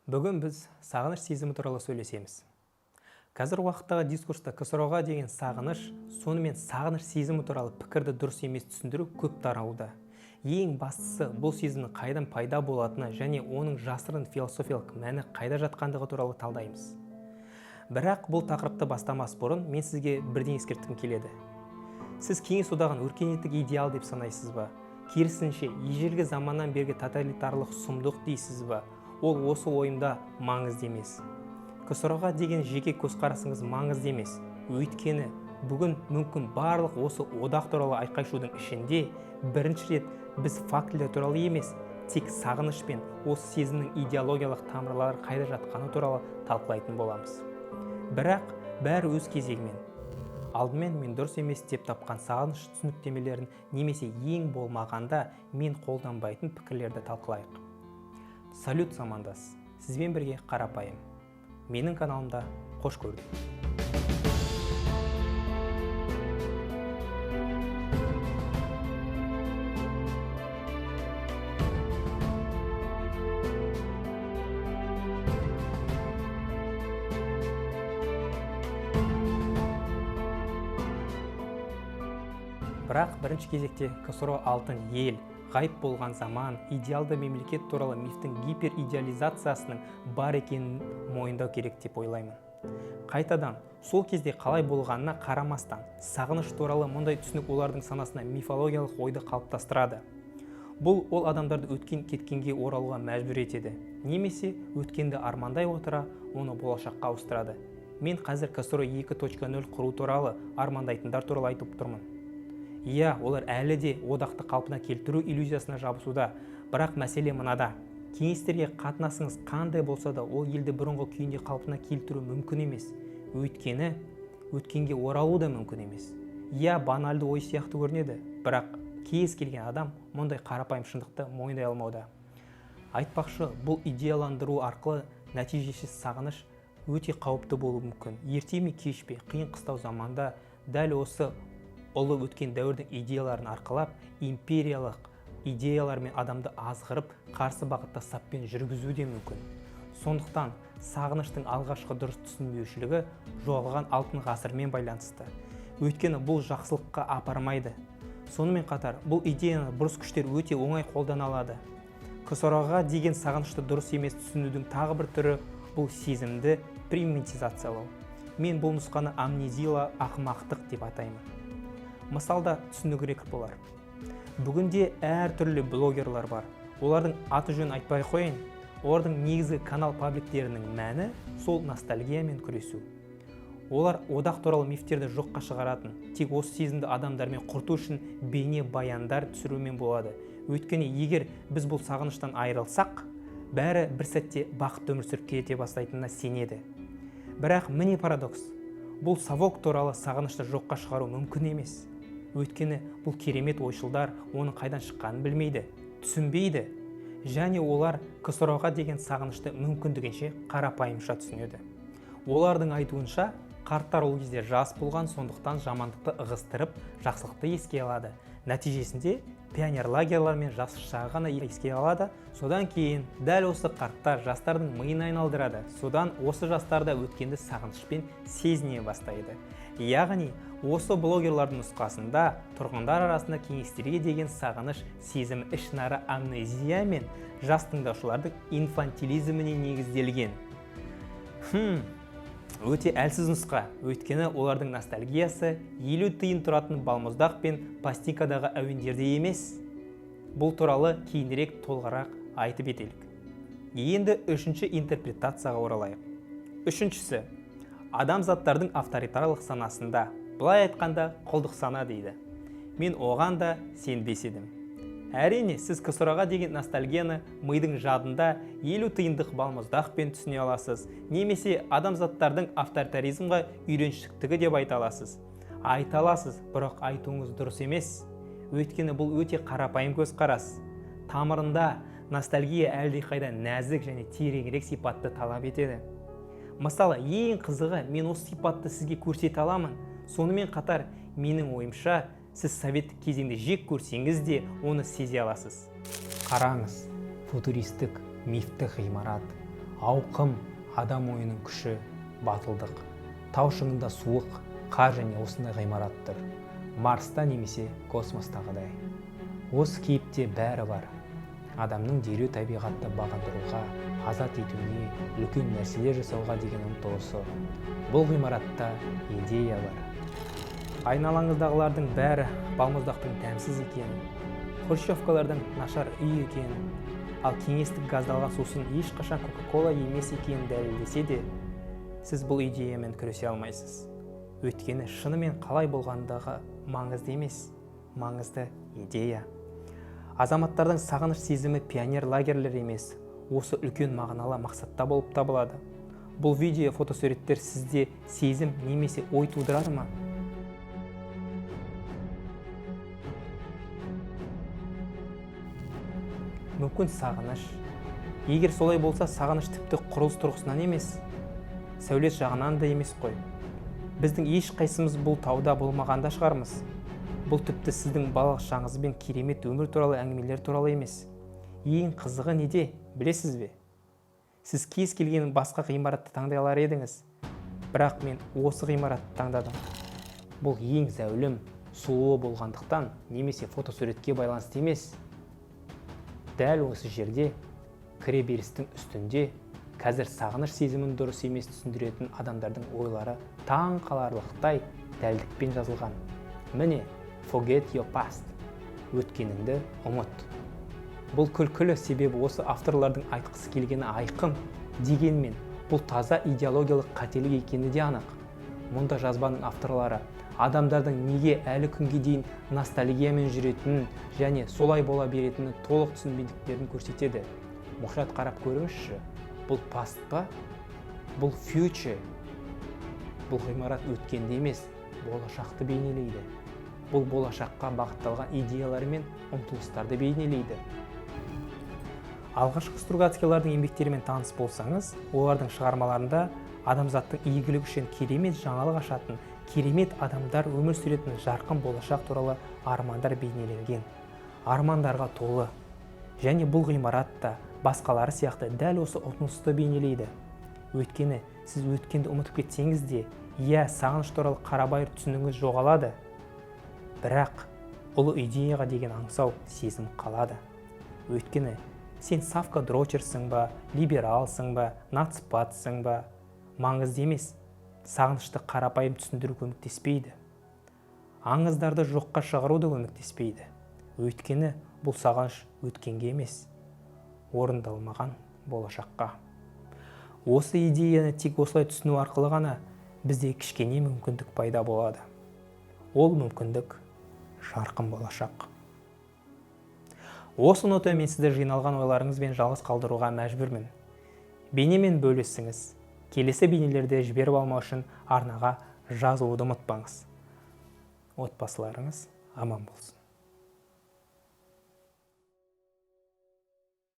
Бүгін біз сағыныш сезімі туралы сөйлесеміз. Қазір уақыттағы дискурста КСРО-ға деген сағыныш, сонымен сағыныш сезімі туралы пікірді дұрыс емес түсіндіру көп тарауда. Ең бастысы бұл сезімнің қайдан пайда болатыны және оның жасырын философиялық мәні қайда жатқандығы туралы талдаймыз. Бірақ бұл тақырыпты бастамас бұрын мен сізге бірден ескерткім келеді. Сіз кеңес одағын өркениеттік идеал деп санайсыз ба? Керісінше, ежелгі заманнан бергі тоталитарлық сұмдық дейсіз ба? Ол осы ойымда маңызды емес. КСРО-ға деген жеке көзқарасыңыз маңызды емес. Өйткені бүгін мүмкін барлық осы одақ туралы айқай-шудың ішінде бірінші рет біз фактілер туралы емес, тек сағыныш пен осы сезімнің идеологиялық тамырлары қайда жатқаны туралы талқылайтын боламыз. Бірақ бәрі өз кезегімен. Алдымен мен дұрыс емес деп тапқан сағыныш түсініктемелерін немесе ең болмағанда мен қолданбайтын пікірлерді талқылайық. Салют, замандас! Сізбен бірге қарапайым. Менің каналымда қош көрдік. Бірақ бірінші кезекте КСРО алтын ел, ғайып болған заман, идеалды мемлекет туралы мифтің гиперидеализациясының бар екенін мойындау керек деп ойлаймын. Қайтадан, сол кезде қалай болғанына қарамастан, сағыныш туралы мұндай түсінік олардың санасына мифологиялық ойды қалыптастырады. Бұл ол адамдарды өткен-кеткенге оралуға мәжбүр етеді, немесе өткенді армандай отыра, оны болашаққа ауыстырады. Мен қазір КСРО 2.0 құру туралы армандайтындар туралы айтып тұрмын. Иә, олар әлі де одақты қалпына келтіру иллюзиясына жабысуда, бірақ мәселе мынада. Кеңестерге қатынасыңыз қандай болса да, ол елді бұрынғы күйінде қалпына келтіру мүмкін емес. Өйткені өткенге оралу да мүмкін емес. Иә, банальды ой сияқты көрінеді, бірақ кез келген адам мұндай қарапайым шындықты мойындай алмауда. Айтпақшы, бұл идеяландыру арқылы нәтижесіз сағыныш өте қауіпті болуы мүмкін. Ерте ме кеш пе, қиын қыстау заманда дәл осы ұлы өткен дәуірдің идеяларын арқалап, империялық идеялармен адамды азғырып, қарсы бағытта саппен жүргізу де мүмкін. Сондықтан сағыныштың алғашқы дұрыс түсінбеушілігі жоғалған алтын ғасырмен байланысты. Өйткені бұл жақсылыққа апармайды. Сонымен қатар, бұл идеяны бұрыс күштер өте оңай қолдана алады. КСРО-ға деген сағынышты дұрыс емес түсінудің тағы бір түрі бұл сезімді примитизациялау. Мен бұл нұсқаны амнезия ақымақтық деп атаймын. Мысалда түсінігірек болар. Бүгінде әр түрлі блогерлар бар. Олардың аты жөнін айтпай қойын. Олардың негізгі канал пабликтерінің мәні сол ностальгиямен күресу. Олар одақ туралы мифтерді жоққа шығаратын, тек осы сезімді адамдармен құрту үшін бейне баяндар түсірумен болады. Өйткені егер біз бұл сағыныштан айырылсақ, бәрі бір сәтте бақытты өмір сүріп кете бастайтынына сенеді. Бірақ міне парадокс. Бұл совок туралы сағынышты жоққа шығару мүмкін емес. Өйткені бұл керемет ойшылдар оның қайдан шыққанын білмейді, түсінбейді. Және олар КСРО-ға деген сағынышты мүмкіндігінше қарапайымша түсінеді. Олардың айтуынша, қарттар ол кезде жас болған, сондықтан жамандықты ығыстырып, жақсылықты еске алады. Нәтижесінде пионер лагерлар мен жас шағына еске алады. Содан кейін дәл осы қарттар жастардың миын айналдырады. Содан осы жастарда өткенді сағынышпен сезіне бастайды. Яғни, осы блогерлардың нұсқасында тұрғындар арасында кеңестерге деген сағыныш сезімі ішінара амнезия мен жас тыңдаушылардың инфантилизміне негізделген. Өте әлсіз нұсқа, өйткені олардың ностальгиясы 50 тиын тұратын балмұздақ пен пластинкадағы әуендерде емес. Бұл туралы кейінірек толығырақ айтып етелік. Енді үшінші интерпретацияға оралайық. Үшіншісі, адамзаттардың авторитарлық санасында, былай айтқанда құлдық сана дейді. Мен оған да сенбес едім. Әрине, сіз КСРО-ға деген ностальгияны мидың жадында 50 тиындық балмұздақпен түсіне аласыз, немесе адамзаттардың авторитаризмға үйреншіктігі деп айта аласыз. Айта аласыз, бірақ айтуыңыз дұрыс емес. Өйткені бұл өте қарапайым көзқарас. Тамырында ностальгия әлдеқайда нәзік және тереңірек сипатты талап етеді. Мысалы, ең қызығы, мен осы сипатты сізге көрсете аламын. Сонымен қатар, менің ойымша, сіз советтік кезеңде жек көрсеңіз де оны сезе аласыз. Қараңыз, футуристік, мифтік ғимарат. Ауқым, адам ойының күші, батылдық. Тау шыңында суық, қар және осындай ғимараттар. Марста немесе космостағыдай. Осы кейіпте бәрі бар. Адамның дереу табиғатты бағындыруға, азат етуіне, үлкен нәрселер жасауға деген ұмтылысы. Бұл ғимаратта идея бар. Айналаңыздағылардың бәрі балмұздақтың дәмсіз екенін, хрущевкалардың нашар үй екенін, ал кеңестік газдалған сусын ешқашан кока-кола емес екенін дәлелдесе де, сіз бұл идеямен күресе алмайсыз. Өйткені шынымен қалай болғандағы маңызды емес, маңызды идея. Азаматтардың сағыныш сезімі пионер лагерлер емес, осы үлкен мағыналы мақсатта болып табылады. Бұл видео фотосуреттер сізде сезім немесе ой тудырады ма? Мүмкін сағыныш. Егер солай болса, сағыныш тіпті құрылыс тұрғысынан емес, сәулет жағынан да емес қой. Біздің ешқайсымыз бұл тауда болмағанда шығармыз. Бұл тіпті сіздің балалық шағыңызбен керемет өмір туралы әңгімелер туралы емес. Ең қызығы неде, білесіз бе? Сіз кез келген басқа ғимаратты таңдай алар едіңіз, бірақ мен осы ғимаратты таңдадым. Бұл ең зәулім, сұлуы болғандықтан немесе фотосуретке байланысты емес. Дәл осы жерде, кіреберістің үстінде, қазір сағыныш сезімін дұрыс емес түсіндіретін адамдардың ойлары таң қаларлықтай дәлдікпен жазылған. Міне, forget your past. Өткеніңді ұмыт. Бұл күлкілі, себебі осы авторлардың айтқысы келгені айқын. Дегенмен, бұл таза идеологиялық қателік екені де анық. Мұнда жазбаның авторлары адамдардың неге әлі күнге дейін ностальгиямен жүретінін және солай бола беретінін толық түсінбегендіктерін көрсетеді. Мұқият қарап көріңізші, бұл past па? Бұл future. Бұл ғимарат өткенді емес, болашақты бейнелейді. Бұл болашаққа бағытталған идеялар мен ұмтылыстарды бейнелейді. Алғашқы Стругацкийлардың еңбектерімен таныс болсаңыз, олардың шығармаларында адамзаттың игілігі үшін керемет жаңалық ашатын, керемет адамдар өмір сүретін жарқын болашақ туралы армандар бейнеленген. Армандарға толы. Және бұл ғимарат та басқалары сияқты дәл осы ұмтылысты бейнелейді. Өйткені сіз өткенді ұмытып кетсеңіз де, сағыныш туралы қарабайыр түсінігіңіз жоғалады. Бірақ ұлы идеяға деген аңсау сезім қалады. Өйткені сен савка дрочерсың ба, либералсың ба, нацпатсың ба, маңызды емес. Сағынышты қарапайым түсіндіру көмектеспейді. Аңыздарды жоққа шығару да көмектеспейді. Өйткені бұл сағыныш өткенге емес, орындалмаған болашаққа. Осы идеяны тек осылай түсіну арқылы ғана бізде кішкене мүмкіндік пайда болады. Ол мүмкіндік жарқын болашақ. Осы нота мен сізді жиналған ойларыңызбен жалғыз қалдыруға мәжбүрмін. Бейнемен бөлісіңіз. Келесі бейнелерді жіберіп алмау үшін арнаға жазылуды ұмытпаңыз. Отбасыларыңыз аман болсын.